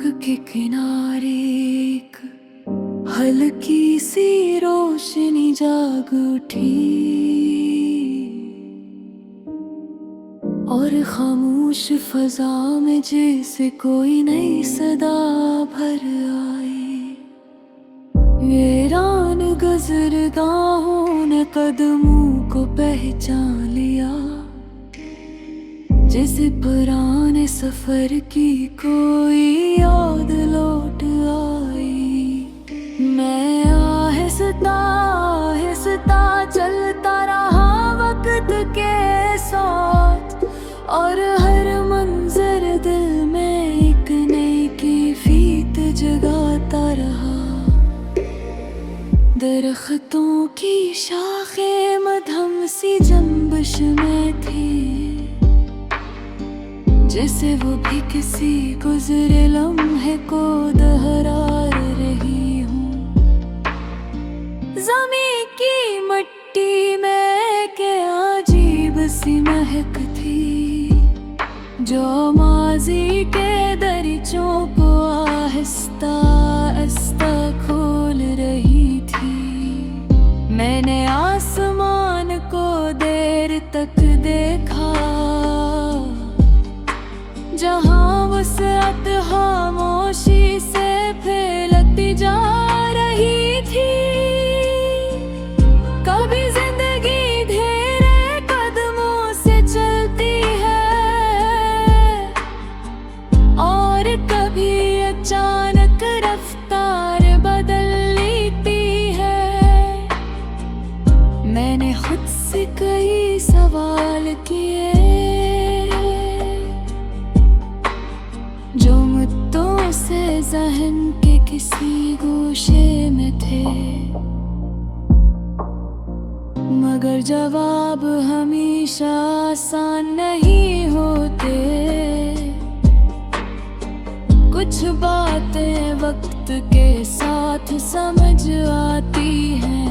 सड़क के किनारे एक हल्की सी रोशनी जाग उठी और खामोश फजा में जैसे कोई नई सदा भर आई। वीरान गुज़रगाहों ने कदमों को पहचान लिया, जैसे पुराने सफर की कोई याद लौट आई। मैं आहिस्ता आहिस्ता चलता रहा वक्त के साथ, और हर मंजर दिल में एक नई कैफियत जगाता रहा। दरख्तों की शाखें मधम सी जंबश में थी, जैसे वो भी किसी गुज़रे लम्हे को दोहरा रही हूँ। ज़मीं की मिट्टी में क्या अजीब सी महक थी, जो माज़ी के दरीचों को आहिस्ता आहिस्ता खोल रही थी। मैंने आसमान को देर तक देखा, जहाँ वसअत खामोशी से फैलती जा रही थी। कभी जिंदगी धीरे कदमों से चलती है, और कभी अचानक रफ्तार बदल लेती है। मैंने खुद से कई सवाल किए, जो मुद्दों से ज़हन के किसी गोशे में थे, मगर जवाब हमेशा आसान नहीं होते। कुछ बातें वक्त के साथ समझ आती हैं।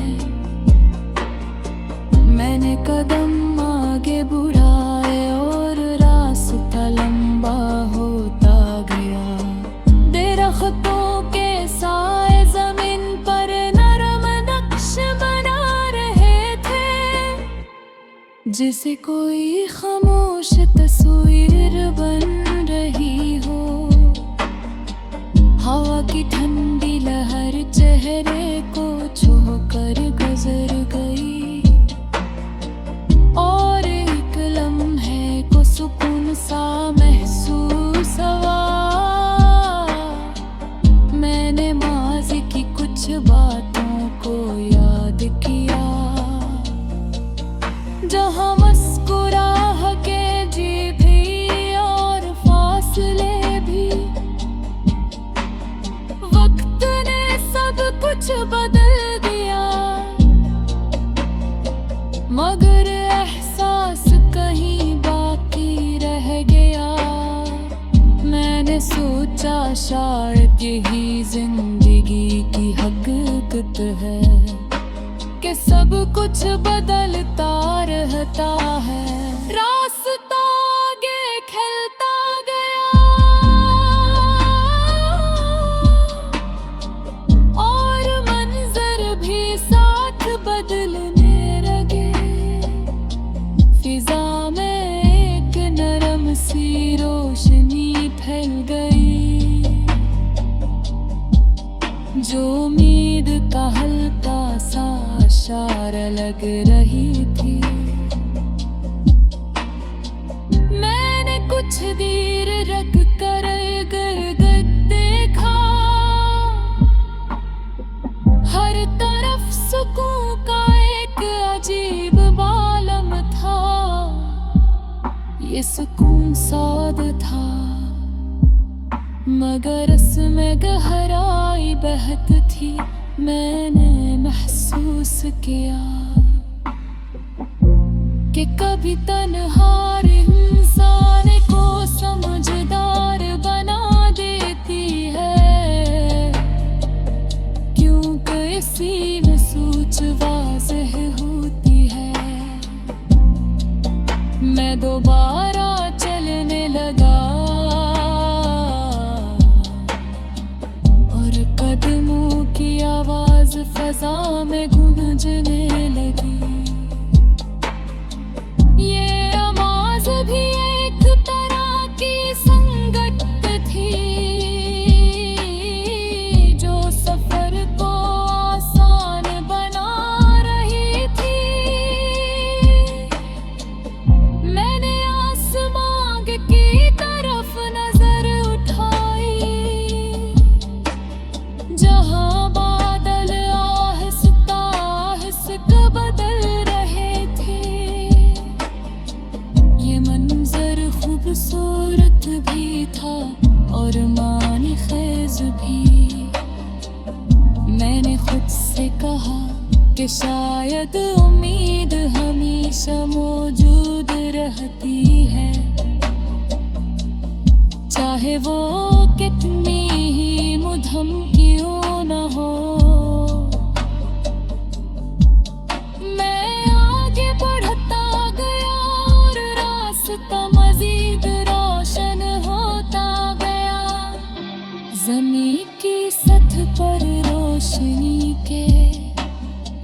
मैंने कदम आगे बढ़ाए और रास्ता लंबा होता गया। दरख्तों के साए ज़मीन पर नरम नक्श बना रहे थे, जिसे कोई खामोश तस्वीर बन रही हो। हवा की ठंडी लहर चेहरे को छूकर गुजर गई, और एक लम्हे को सुकून सा महसूस हुआ। मैंने माज़ी की कुछ बातों को याद किया, जहाँ मुस्कुराहटे जी भी और फासले भी। वक्त ने सब कुछ बदल दिया, मगर एहसास कहीं बाकी रह गया। मैंने सोचा शायद यही जिंदगी की हकीकत है, कि सब कुछ बदलता रहता है। रास्ता आगे खिलता गया, और मंजर भी साथ बदलने लगे। फिजा में एक नरम सी रोशनी फैल गई, जो उम्मीद का हल्का सा इशारा लग रही थी। मैंने कुछ देर रख कर गिरगिट देखा, हर तरफ सुकून का एक अजीब आलम था। ये सुकून सादा था, मगर इसमें गहराई बहत थी। मैंने महसूस किया कि कभी तन्हार इंसान को समझदार बना देती है, क्योंकि इसी में सोच वाज़ेह होती है। मैं दोबारा चलने लगा, फिजा में गूंजने लगी। ये आवाज भी एक तरह की संगत थी, जो सफर को आसान बना रही थी। मैंने आसमां की तरफ नजर उठाई, जहां बादल आहिस्ता आहिस्ता बदल रहे थे। ये मंजर खूबसूरत भी था और मानी ख़ेज़ भी। मैंने खुद से कहा कि शायद उम्मीद हमेशा मौजूद रहती है, चाहे वो कितनी ही मुधम क्यों न हो। मैं आगे बढ़ता गया और रास्ता मजीद रोशन होता गया। ज़मीं की सतह पर रोशनी के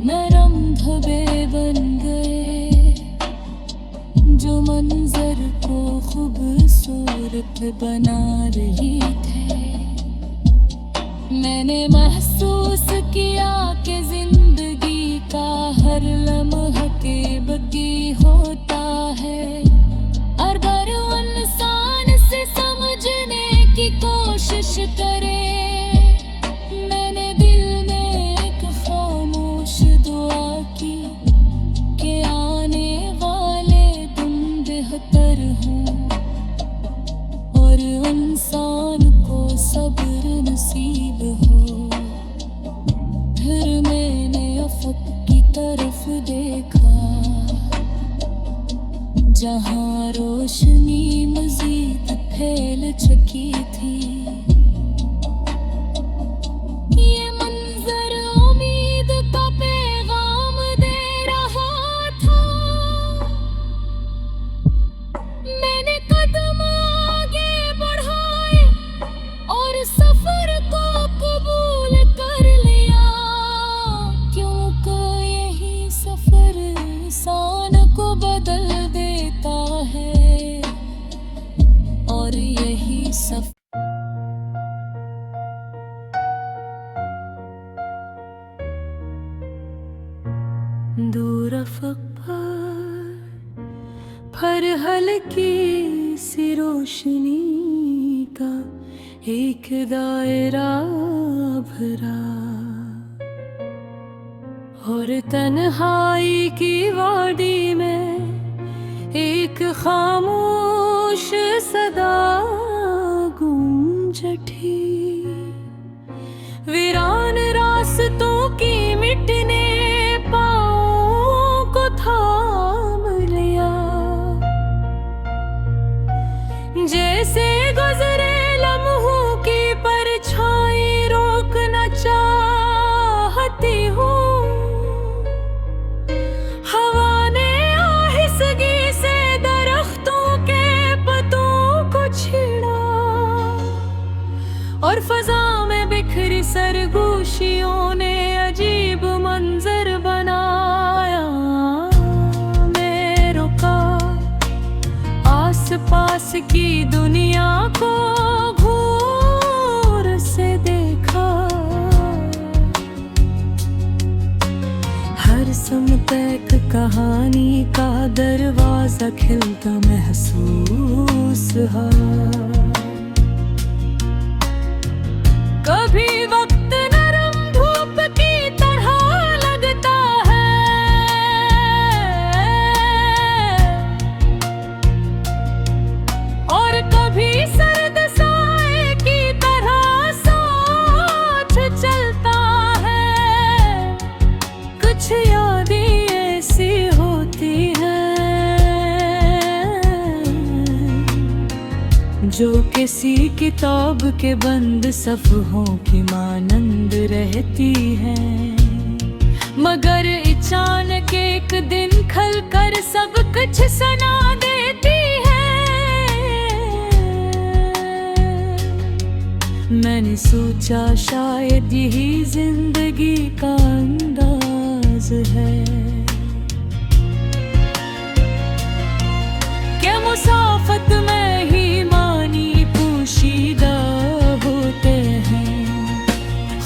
नरम धब्बे बन गए, जो मंजर को खूबसूरत बना रही थे। मैंने महसूस किया कि जिंदगी का हर लम्हा कीमती होता है। अगर इंसान से समझने की कोशिश करे। मैंने दिल में एक खामोश दुआ की कि आने वाले दिन बेहतर हों और इंसान को सब्र नसीब हो। फिर मैंने अफक की तरफ देखा, जहां रोशनी मजीद फैल चुकी थी। ये मंजर उम्मीद का पैगाम दे रहा था। मैंने कदम आगे बढ़ाए और सफर को कबूल कर लिया, क्योंकि यही सफर इंसान को बदल देता है और यही सफर दूर अफ़क़ पर हल्की सी रोशनी का एक दायरा भरा, और तन्हाई की वादी में एक खामोश सदा गूंज उठी। वीरान रास्तों की मिटने पाँवों को थाम लिया, जैसे गुजरे लम्हों की परछाई रोकना चाहती हूँ। हवा ने आहिस्तगी से दरख्तों के पत्तों को छेड़ा और फजा में बिखरी सरगोशियों ने अजीब मंजर बनाया। मैं रुका, आस पास की दुनिया को घूर से देखा। हर समत एक कहानी का दरवाजा खिलता महसूस हुआ। कभी वक्त नरम धूप की तरह लगता है, और कभी सर्द साए की तरह साथ चलता है। कुछ यादें ऐसी होती हैं जो किसी किताब के बंद सफ़हों की मानंद रहती हैं, मगर अचानक एक दिन खलकर सब कुछ सुना देती है। मैंने सोचा शायद यही जिंदगी का अंदाज है क्या मुसाफत में ही मानी पोशीदा होते हैं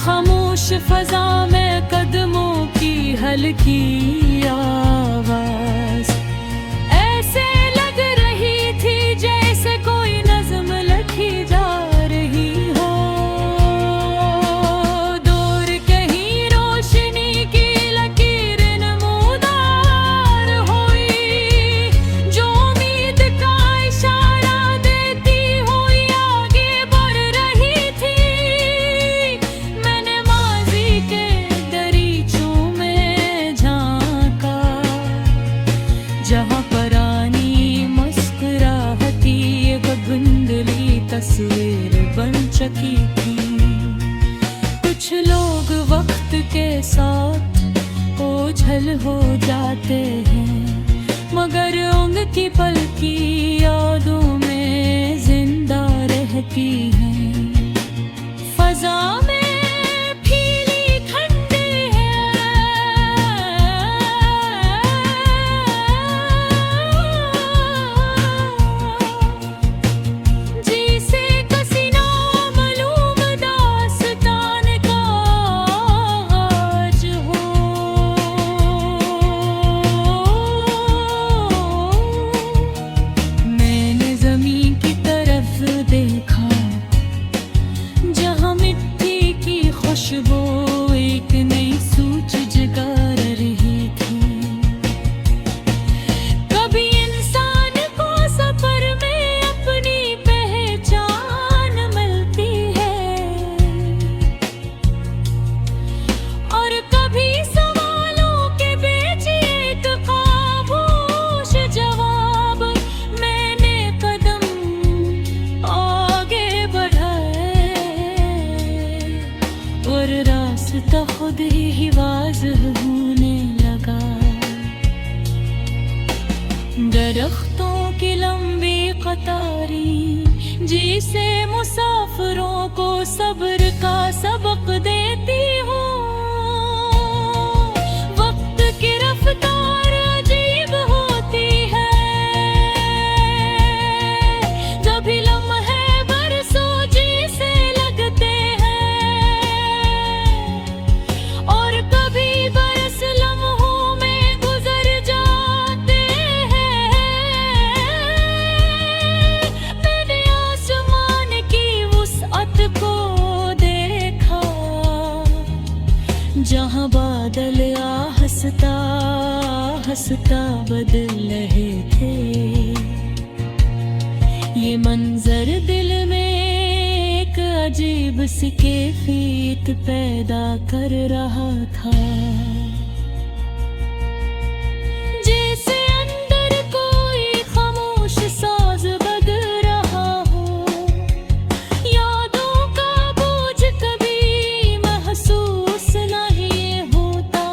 खामोश फजा में कदमों की हल्की आवाज ऐसे लग रही थी जैसे कोई नज़्म लिखी जा रही हो दूर कहीं रोशनी की लकीर नमूदार हुई जो उम्मीद का इशारा देती हुई आगे बढ़ रही थी मैंने माजी के दरीचों में झांका जहाँ परानी मुस्कुराहटी एक धुंधली तस्वीर बन चुकी थी कुछ लोग वक्त के साथ ओझल हो जाते हैं मगर उनकी पल की यादों में जिंदा रहती हैं फजा में फीली ठंडी जिसे कसी ना मालूम दास्तान का आज हो मैंने ज़मीं की तरफ देखा जहाँ मिट्टी की खुशबू एक नई सूझ जगा रही थी कभी इंसान को सफर में अपनी पहचान मिलती है और कभी सवालों के बीच एक खामोश जवाब मैंने कदम आगे बढ़ाए और रास्ता खुद ही वाज़ेह होने लगा दरख्तों की लंबी कतारें जिसे मुसाफिरों को सब्र का सबक देती हो वक्त की रफ्तार अजीब होती है कभी लम्हे बरसों जिसे लगते हैं और कभी बरस लम्हों में गुजर जाते हैं मैंने आसमान की वुसअत को देखा जहाँ बादल हंसता हंसता बदल रहे थे ये मंजर दिल में एक अजीब सी कैफियत पैदा कर रहा था जैसे अंदर कोई खामोश साज बज रहा हो यादों का बोझ कभी महसूस नहीं होता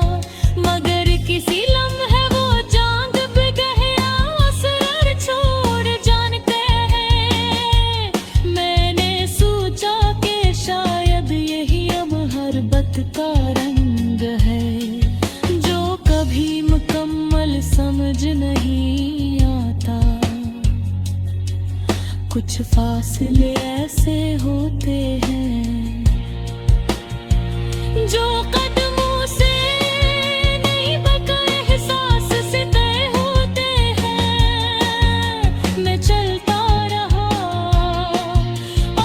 मगर किसी लम्हे वो चांद पे गहरा असर छोड़ जानते हैं मैंने सोचा कि शायद यही अब हरबत का रंग है जो कभी मुकम्मल समझ नहीं आता कुछ फासले ऐसे होते हैं जो कदमों से नहीं बल्कि एहसास से तय होते हैं मैं चलता रहा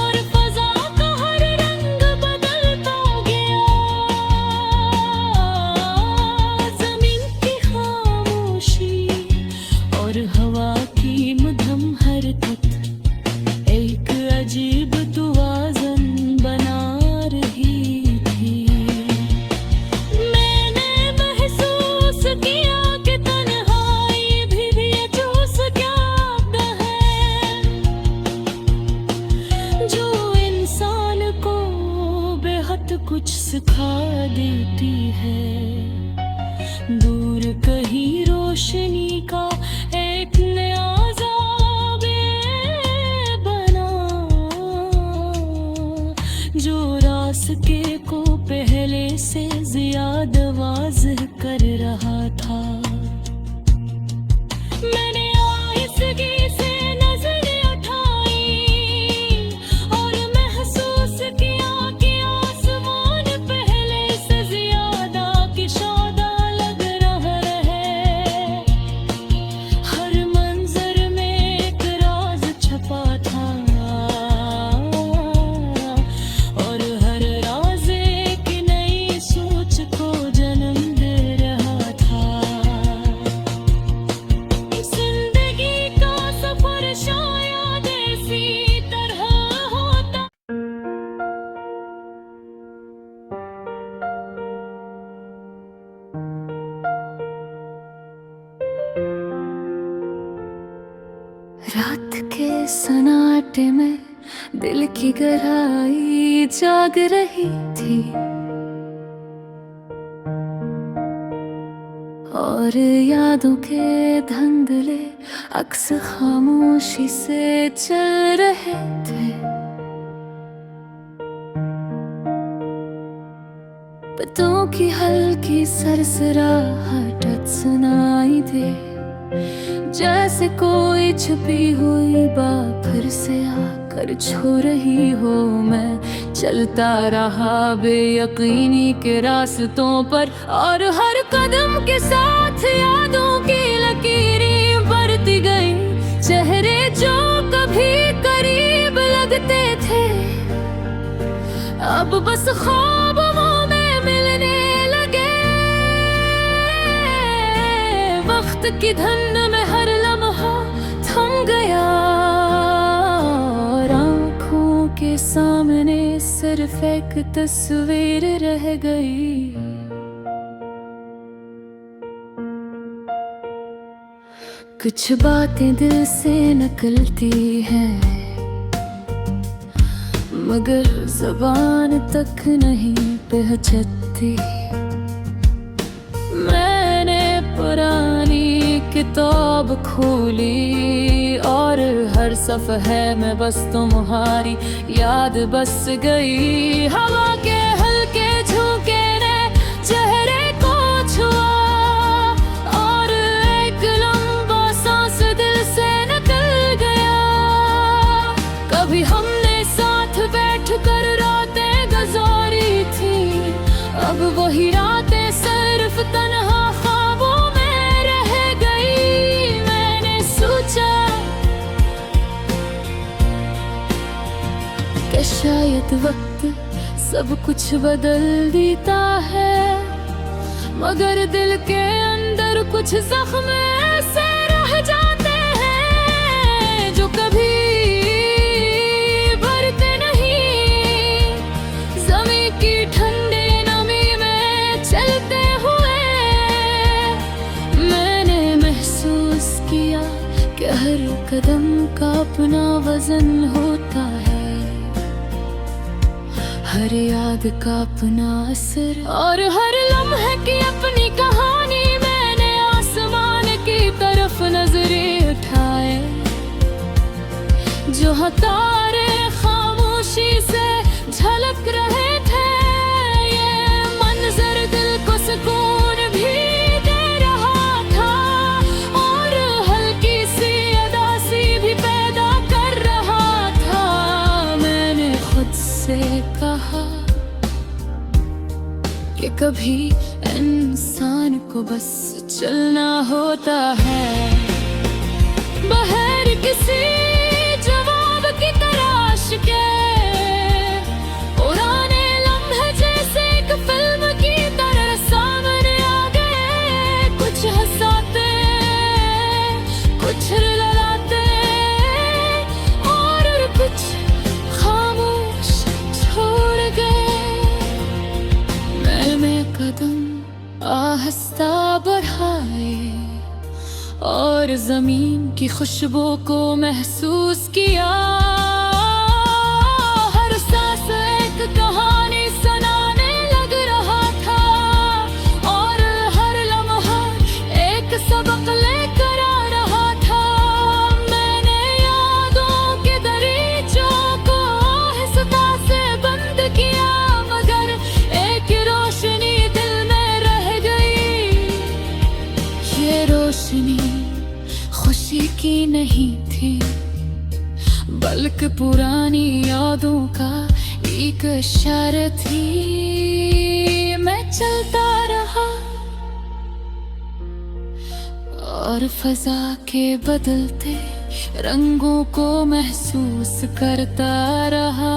और फजा का हर रंग बदलता गया जमीन की खामोशी और हवा की मध्यम हरकत एक अजीब तवाज़ुन बना रही थी मैंने महसूस किया कि तन्हाई भी बेजोस क्या है जो इंसान को बेहद कुछ सिखा देती है दूर कहीं रोशनी का एक नया ज़ावे बना जो रास्ते को पहले से ज्यादा वाज़ेह कर रहा था। मैंने आहिस्तगी से नजर उठाई और महसूस किया कि आसमान पहले से ज्यादा किशादा लग रहा है। हर मंजर में एक राज छपा था और हर राज एक नई सोच को जन्म दे रहा था। जिंदगी का सफर शायद इसी तरह होता। रात के सन्नाटे में दिल की गहराई जाग रही थी और यादों के धंधले अक्स खामोशी से चल रहे थे। पत्तों की हल्की सरसराहट सुनाई दे, जैसे कोई छुपी हुई बात फिर से आकर छू रही हो। मैं चलता रहा बेयकीनी के रास्तों पर और हर कदम के साथ यादों की लकीरें बढ़ती गई। चेहरे जो कभी करीब लगते थे अब बस ख्वाबों में मिलने लगे। वक्त की धन में हर लम्हा थम गया और आँखों के सामने सिर्फ एक तस्वीर रह गई। कुछ बातें दिल से निकलती हैं मगर ज़बान तक नहीं पहुँचती। मैंने पुरानी किताब खोली और हर सफ़हे में बस तुम्हारी याद बस गई। हवा के हल्के झोंके ने चेहरे को छुआ और एक लंबा सांस दिल से निकल गया। कभी हमने साथ बैठ कर रातें गुजारी थी, अब वही रातें सिर्फ तन्हा ख्वाबों में रह गई। मैंने सोचा कि शायद वक्त सब कुछ बदल देता है, मगर दिल के अंदर कुछ जख्म ऐसे रह जाते हैं जो कभी भरते नहीं। ज़मीन की ठंडी नमी में चलते हुए मैंने महसूस किया कि हर कदम का अपना वजन होता है, हर याद का अपना असर और हर लम्हे की अपनी कहानी। मैंने आसमान की तरफ नजरें उठाए जहाँ तारे खामोशी से झलक रहे थे। ये मंजर दिल को सुकून भी दे रहा था और हल्की सी उदासी भी पैदा कर रहा था। मैंने खुद से कहा कि कभी इंसान को बस चलना होता है, बगैर किसी जवाब की तलाश के। पुराने लम्हे जैसे एक फिल्म की तरह सामने आ गए, कुछ हंसाते कुछ रुलाते और कुछ खामोश छोड़ गए। मैंने कदम आहिस्ता बढ़ाए और जमीन की खुशबू को महसूस किया। हर सांस एक कहानी सुनाने लग रहा था और हर लम्हा एक सबक लेकर आ रहा था। मैंने यादों के दरीचों को आहिस्ता से बंद किया एक पुरानी यादों का एक इशारा थी। मैं चलता रहा और फजा के बदलते रंगों को महसूस करता रहा।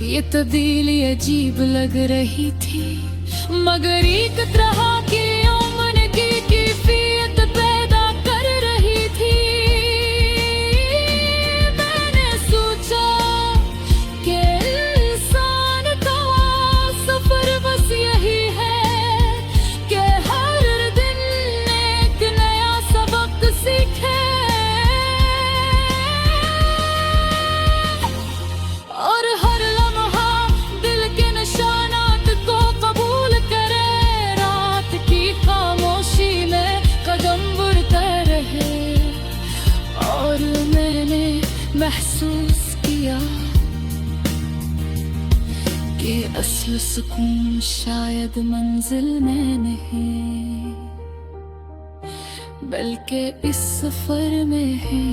ये तब्दीली अजीब लग रही थी, मगर एक तरह की उम्र की कैफियत पैदा कर रही थी। मैंने सोचा कि इंसान का सफर बस यही है कि हर दिन एक नया सबक सीखे और हर लम्हा दिल के निशानात को कबूल करे। रात की खामोशी में कदम बढ़ते रहे और मैंने महसूस किया कि असली सुकून शायद मंजिल में नहीं, बल्कि इस सफर में है।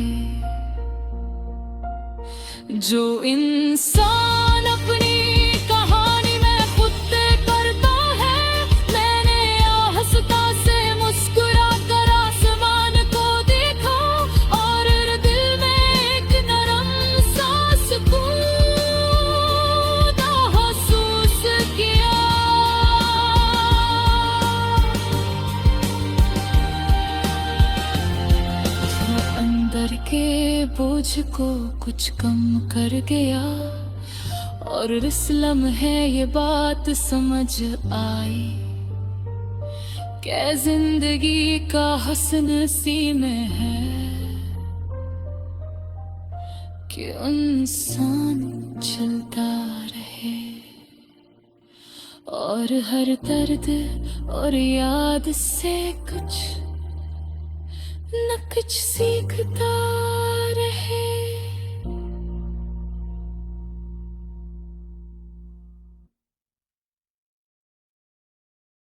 जो इंसान अपनी कहानी में खुद तय करता है। मैंने हंसता से मुस्कुरा कर आसमान को देखा और दिल में एक नरम सा सुकून महसूस किया। जो अंदर के बोझ को कुछ कम कर गया और इस लम्हे ये बात समझ आई कि जिंदगी का हसन इसी में है कि इंसान चलता रहे और हर दर्द और याद से कुछ न कुछ सीखता